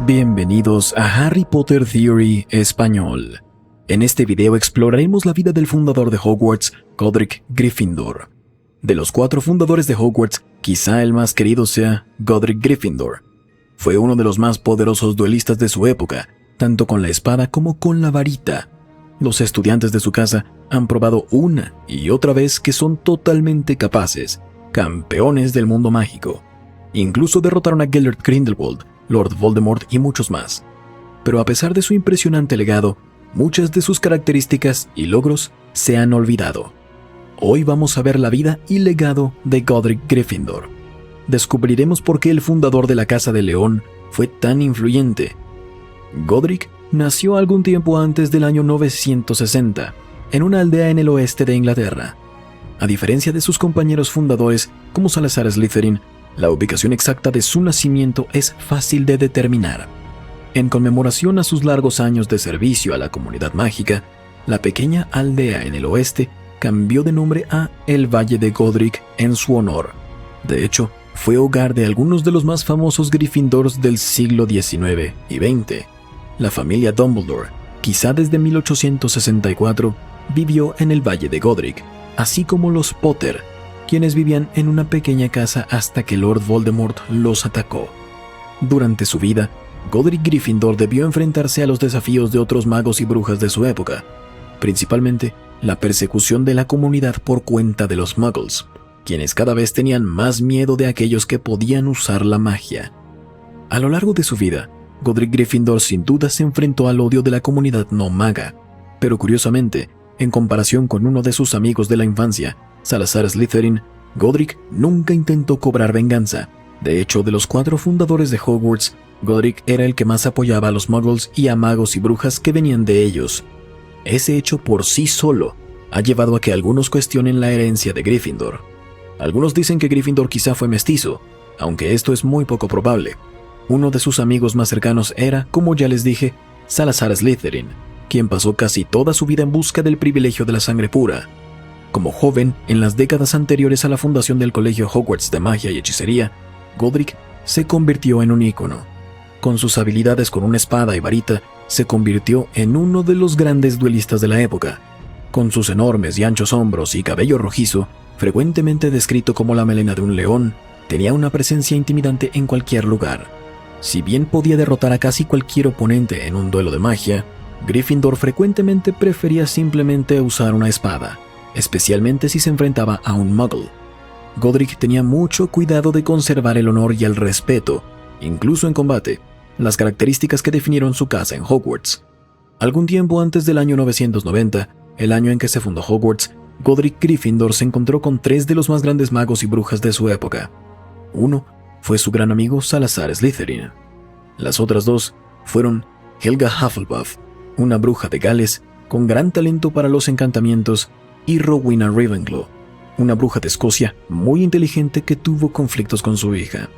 Bienvenidos a Harry Potter Theory Español. En este video exploraremos la vida del fundador de Hogwarts, Godric Gryffindor. De los 4 fundadores de Hogwarts, quizá el más querido sea Godric Gryffindor. Fue uno de los más poderosos duelistas de su época, tanto con la espada como con la varita. Los estudiantes de su casa han probado una y otra vez que son totalmente capaces, campeones del mundo mágico. Incluso derrotaron a Gellert Grindelwald, Lord Voldemort y muchos más. Pero a pesar de su impresionante legado, muchas de sus características y logros se han olvidado. Hoy vamos a ver la vida y legado de Godric Gryffindor. Descubriremos por qué el fundador de la Casa de León fue tan influyente. Godric nació algún tiempo antes del año 960, en una aldea en el oeste de Inglaterra. A diferencia de sus compañeros fundadores como Salazar Slytherin, la ubicación exacta de su nacimiento es fácil de determinar. En conmemoración a sus largos años de servicio a la comunidad mágica, la pequeña aldea en el oeste cambió de nombre a El Valle de Godric en su honor. De hecho, fue hogar de algunos de los más famosos Gryffindors del siglo XIX y XX. La familia Dumbledore, quizá desde 1864, vivió en el Valle de Godric, así como los Potter, quienes vivían en una pequeña casa hasta que Lord Voldemort los atacó. Durante su vida, Godric Gryffindor debió enfrentarse a los desafíos de otros magos y brujas de su época, principalmente la persecución de la comunidad por cuenta de los Muggles, quienes cada vez tenían más miedo de aquellos que podían usar la magia. A lo largo de su vida, Godric Gryffindor sin duda se enfrentó al odio de la comunidad no maga, pero curiosamente, en comparación con uno de sus amigos de la infancia, Salazar Slytherin, Godric nunca intentó cobrar venganza. De hecho, de los 4 fundadores de Hogwarts, Godric era el que más apoyaba a los Muggles y a magos y brujas que venían de ellos. Ese hecho por sí solo ha llevado a que algunos cuestionen la herencia de Gryffindor. Algunos dicen que Gryffindor quizá fue mestizo, aunque esto es muy poco probable. Uno de sus amigos más cercanos era, como ya les dije, Salazar Slytherin, quien pasó casi toda su vida en busca del privilegio de la sangre pura. Como joven, en las décadas anteriores a la fundación del Colegio Hogwarts de Magia y Hechicería, Godric se convirtió en un ícono. Con sus habilidades con una espada y varita, se convirtió en uno de los grandes duelistas de la época. Con sus enormes y anchos hombros y cabello rojizo, frecuentemente descrito como la melena de un león, tenía una presencia intimidante en cualquier lugar. Si bien podía derrotar a casi cualquier oponente en un duelo de magia, Gryffindor frecuentemente prefería simplemente usar una espada, especialmente si se enfrentaba a un Muggle. Godric tenía mucho cuidado de conservar el honor y el respeto, incluso en combate, las características que definieron su casa en Hogwarts. Algún tiempo antes del año 990, el año en que se fundó Hogwarts, Godric Gryffindor se encontró con 3 de los más grandes magos y brujas de su época. Uno fue su gran amigo Salazar Slytherin. Las otras 2 fueron Helga Hufflepuff, una bruja de Gales con gran talento para los encantamientos, y Rowena Ravenclaw, una bruja de Escocia muy inteligente que tuvo conflictos con su hija.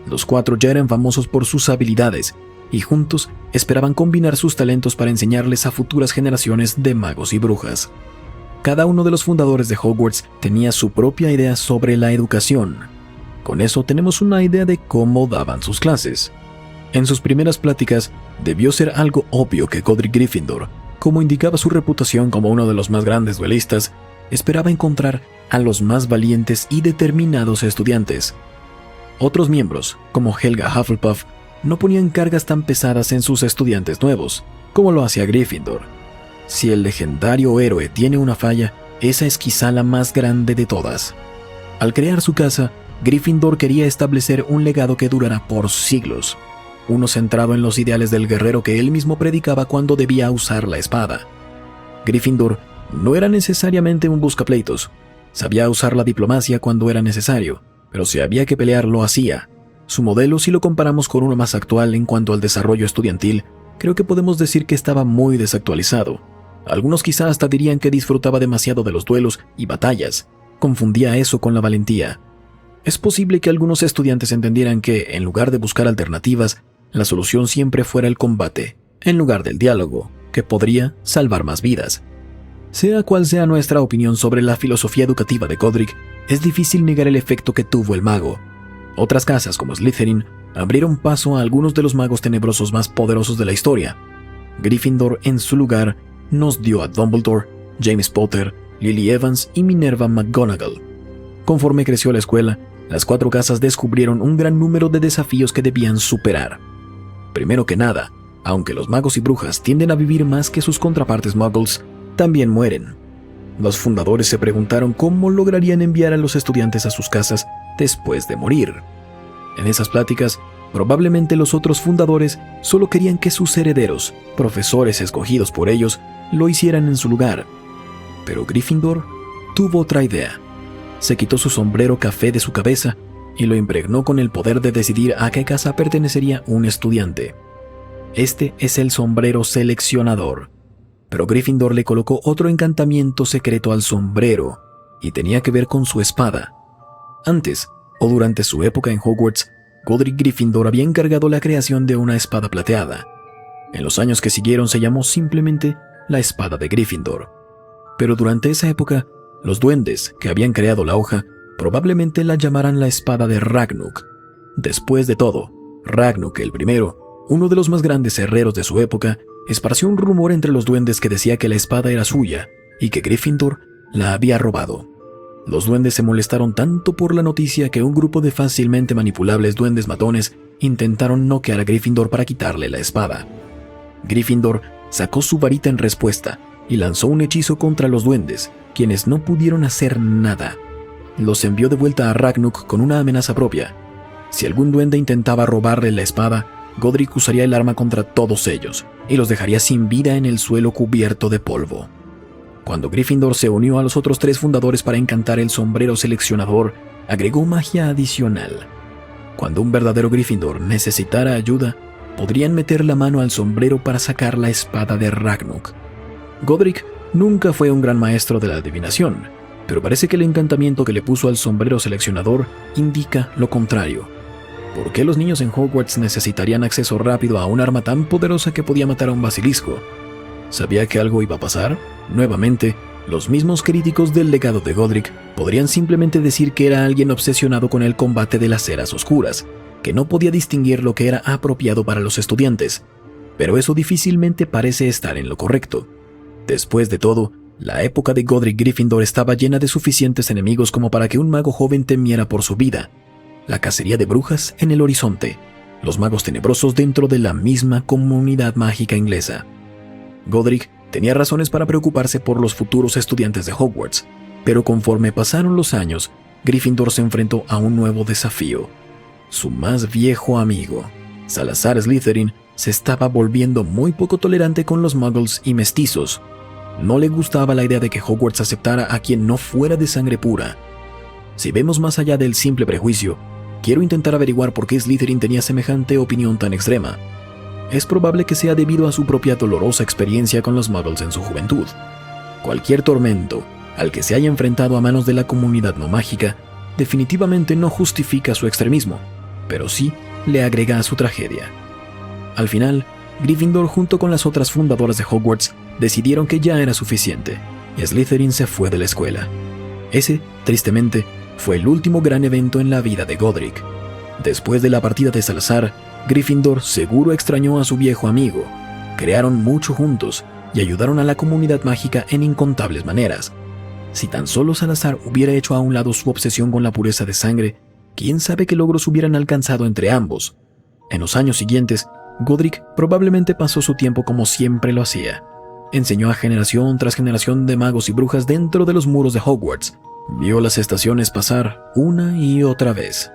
Los 4 ya eran famosos por sus habilidades y juntos esperaban combinar sus talentos para enseñarles a futuras generaciones de magos y brujas. Cada uno de los fundadores de Hogwarts tenía su propia idea sobre la educación. Con eso tenemos una idea de cómo daban sus clases. En sus primeras pláticas debió ser algo obvio que Godric Gryffindor, como indicaba su reputación como uno de los más grandes duelistas, esperaba encontrar a los más valientes y determinados estudiantes. Otros miembros, como Helga Hufflepuff, no ponían cargas tan pesadas en sus estudiantes nuevos, como lo hacía Gryffindor. Si el legendario héroe tiene una falla, esa es quizá la más grande de todas. Al crear su casa, Gryffindor quería establecer un legado que durara por siglos, uno centrado en los ideales del guerrero que él mismo predicaba cuando debía usar la espada. Gryffindor no era necesariamente un buscapleitos, sabía usar la diplomacia cuando era necesario, pero si había que pelear lo hacía. Su modelo, si lo comparamos con uno más actual en cuanto al desarrollo estudiantil, creo que podemos decir que estaba muy desactualizado. Algunos quizá hasta dirían que disfrutaba demasiado de los duelos y batallas, confundía eso con la valentía. Es posible que algunos estudiantes entendieran que, en lugar de buscar alternativas, la solución siempre fuera el combate, en lugar del diálogo, que podría salvar más vidas. Sea cual sea nuestra opinión sobre la filosofía educativa de Godric, es difícil negar el efecto que tuvo el mago. Otras casas como Slytherin abrieron paso a algunos de los magos tenebrosos más poderosos de la historia. Gryffindor, en su lugar, nos dio a Dumbledore, James Potter, Lily Evans y Minerva McGonagall. Conforme creció la escuela, las 4 casas descubrieron un gran número de desafíos que debían superar. Primero que nada, aunque los magos y brujas tienden a vivir más que sus contrapartes muggles, también mueren. Los fundadores se preguntaron cómo lograrían enviar a los estudiantes a sus casas después de morir. En esas pláticas, probablemente los otros fundadores solo querían que sus herederos, profesores escogidos por ellos, lo hicieran en su lugar. Pero Gryffindor tuvo otra idea. Se quitó su sombrero café de su cabeza y lo impregnó con el poder de decidir a qué casa pertenecería un estudiante. Este es el sombrero seleccionador. Pero Gryffindor le colocó otro encantamiento secreto al sombrero, y tenía que ver con su espada. Antes, o durante su época en Hogwarts, Godric Gryffindor había encargado la creación de una espada plateada. En los años que siguieron se llamó simplemente la espada de Gryffindor. Pero durante esa época, los duendes que habían creado la hoja probablemente la llamaran la espada de Ragnuk. Después de todo, Ragnuk el primero, uno de los más grandes herreros de su época, esparció un rumor entre los duendes que decía que la espada era suya y que Gryffindor la había robado. Los duendes se molestaron tanto por la noticia que un grupo de fácilmente manipulables duendes matones intentaron noquear a Gryffindor para quitarle la espada. Gryffindor sacó su varita en respuesta y lanzó un hechizo contra los duendes, quienes no pudieron hacer nada. Los envió de vuelta a Ragnuk con una amenaza propia. Si algún duende intentaba robarle la espada, Godric usaría el arma contra todos ellos y los dejaría sin vida en el suelo cubierto de polvo. Cuando Gryffindor se unió a los otros 3 fundadores para encantar el sombrero seleccionador, agregó magia adicional. Cuando un verdadero Gryffindor necesitara ayuda, podrían meter la mano al sombrero para sacar la espada de Ragnuk. Godric nunca fue un gran maestro de la adivinación, pero parece que el encantamiento que le puso al sombrero seleccionador indica lo contrario. ¿Por qué los niños en Hogwarts necesitarían acceso rápido a un arma tan poderosa que podía matar a un basilisco? ¿Sabía que algo iba a pasar? Nuevamente, los mismos críticos del legado de Godric podrían simplemente decir que era alguien obsesionado con el combate de las eras oscuras, que no podía distinguir lo que era apropiado para los estudiantes. Pero eso difícilmente parece estar en lo correcto. Después de todo, la época de Godric Gryffindor estaba llena de suficientes enemigos como para que un mago joven temiera por su vida. La cacería de brujas en el horizonte, los magos tenebrosos dentro de la misma comunidad mágica inglesa. Godric tenía razones para preocuparse por los futuros estudiantes de Hogwarts, pero conforme pasaron los años, Gryffindor se enfrentó a un nuevo desafío. Su más viejo amigo, Salazar Slytherin, se estaba volviendo muy poco tolerante con los muggles y mestizos. No le gustaba la idea de que Hogwarts aceptara a quien no fuera de sangre pura. Si vemos más allá del simple prejuicio, quiero intentar averiguar por qué Slytherin tenía semejante opinión tan extrema. Es probable que sea debido a su propia dolorosa experiencia con los muggles en su juventud. Cualquier tormento al que se haya enfrentado a manos de la comunidad no mágica definitivamente no justifica su extremismo, pero sí le agrega a su tragedia. Al final, Gryffindor junto con las otras fundadoras de Hogwarts decidieron que ya era suficiente, y Slytherin se fue de la escuela. Ese, tristemente, fue el último gran evento en la vida de Godric. Después de la partida de Salazar, Gryffindor seguro extrañó a su viejo amigo. Crearon mucho juntos y ayudaron a la comunidad mágica en incontables maneras. Si tan solo Salazar hubiera hecho a un lado su obsesión con la pureza de sangre, quién sabe qué logros hubieran alcanzado entre ambos. En los años siguientes, Godric probablemente pasó su tiempo como siempre lo hacía. Enseñó a generación tras generación de magos y brujas dentro de los muros de Hogwarts. Vio las estaciones pasar una y otra vez.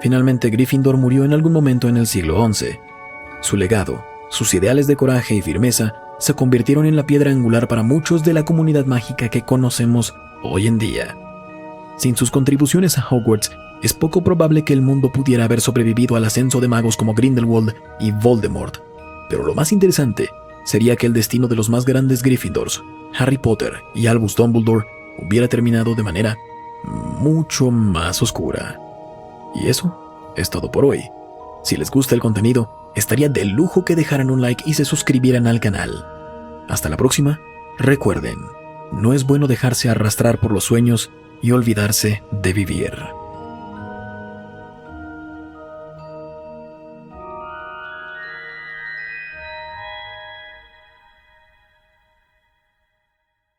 Finalmente, Gryffindor murió en algún momento en el siglo XI. Su legado, sus ideales de coraje y firmeza, se convirtieron en la piedra angular para muchos de la comunidad mágica que conocemos hoy en día. Sin sus contribuciones a Hogwarts, es poco probable que el mundo pudiera haber sobrevivido al ascenso de magos como Grindelwald y Voldemort. Pero lo más interesante sería que el destino de los más grandes Gryffindors, Harry Potter y Albus Dumbledore, hubiera terminado de manera mucho más oscura. Y eso es todo por hoy. Si les gusta el contenido, estaría de lujo que dejaran un like y se suscribieran al canal. Hasta la próxima. Recuerden, no es bueno dejarse arrastrar por los sueños y olvidarse de vivir.